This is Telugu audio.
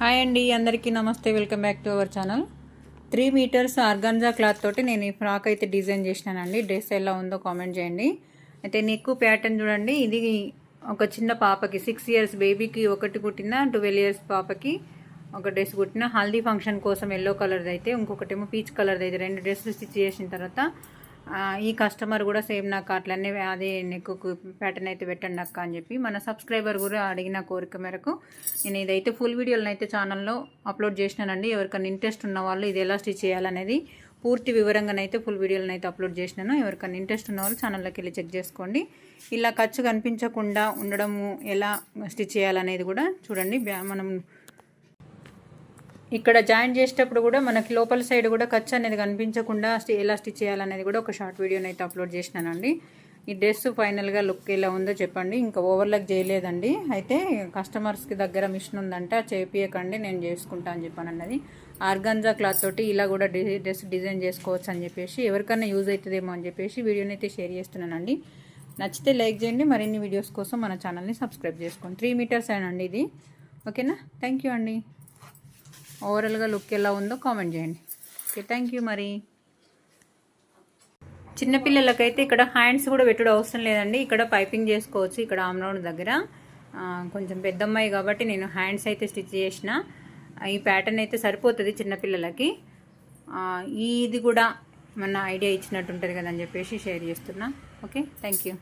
హాయ్ అండి, అందరికీ నమస్తే. Welcome back to our channel. 3 metres organza cloth తోటి నేను ఈ ఫ్రాక్ అయితే డిజైన్ చేసినానండి. డ్రెస్ ఎలా ఉందో కామెంట్ చేయండి. అయితే నెక్ ప్యాటర్న్ చూడండి. ఇది ఒక చిన్న పాపకి 6 ఇయర్స్ బేబీకి ఒకటి కుట్టిన, 12 ఇయర్స్ పాపకి ఒక డ్రెస్ కుట్టిన. హల్దీ ఫంక్షన్ కోసం ఎల్లో కలర్ది అయితే, ఇంకొకటేమో పీచ్ కలర్ది అయితే 2 డ్రెస్సులు స్టిచ్ చేసిన తర్వాత ఈ కస్టమర్ కూడా సేమ్ నాకు అట్లనే అదే నెక్కు ప్యాటర్న్ అయితే పెట్టండి అక్క అని చెప్పి మన సబ్స్క్రైబర్ కూడా అడిగిన కోరిక మేరకు నేను ఇదైతే ఫుల్ వీడియోలను అయితే ఛానల్లో అప్లోడ్ చేసినానండి. ఎవరికైనా ఇంట్రెస్ట్ ఉన్న వాళ్ళు ఇది ఎలా స్టిచ్ చేయాలనేది పూర్తి వివరంగానైతే ఫుల్ వీడియోలను అయితే అప్లోడ్ చేసినాను. ఎవరికైనా ఇంట్రెస్ట్ ఉన్న వాళ్ళు ఛానల్లోకి వెళ్ళి చెక్ చేసుకోండి. ఇలా ఖర్చు కనిపించకుండా ఉండడము ఎలా స్టిచ్ చేయాలనేది కూడా చూడండి. మనం ఇక్కడ జాయిన్ చేసేటప్పుడు కూడా మనకి లోపల సైడ్ కూడా ఖర్చు అనేది కనిపించకుండా ఎలా స్టిచ్ చేయాలనేది కూడా ఒక షార్ట్ వీడియోని అయితే అప్లోడ్ చేసినానండి. ఈ డ్రెస్ ఫైనల్గా లుక్ ఎలా ఉందో చెప్పండి. ఇంకా ఓవర్లాక్ చేయలేదండి. అయితే కస్టమర్స్కి దగ్గర మిషన్ ఉందంటే చేపియకండి, నేను చేసుకుంటా అని చెప్పాను అన్నది. ఆర్గాన్జా క్లాత్ తోటి ఇలా కూడా డ్రెస్ డిజైన్ చేసుకోవచ్చు అని చెప్పేసి ఎవరికైనా యూజ్ అవుతుందేమో అని చెప్పేసి వీడియోని అయితే షేర్ చేస్తున్నానండి. నచ్చితే లైక్ చేయండి. మరిన్ని వీడియోస్ కోసం మన ఛానల్ని సబ్స్క్రైబ్ చేసుకోండి. 3 మీటర్స్ అండి ఇది. ఓకేనా? థ్యాంక్ యూ అండి. ఓవరాల్గా లుక్ ఎలా ఉందో కామెంట్ చేయండి. Okay, thank you. మరి చిన్నపిల్లలకైతే ఇక్కడ హ్యాండ్స్ కూడా పెట్టుడు అవసరం లేదండి. ఇక్కడ పైపింగ్ చేసుకోవచ్చు. ఇక్కడ ఆమ్రౌండ్ దగ్గర కొంచెం పెద్దమ్మాయి కాబట్టి నేను హ్యాండ్స్ అయితే స్టిచ్ చేసిన. ఈ ప్యాటర్న్ అయితే సరిపోతుంది చిన్నపిల్లలకి. ఇది కూడా మన ఐడియా ఇచ్చినట్టు ఉంటుంది కదని చెప్పేసి షేర్ చేస్తున్నా. Okay, thank you.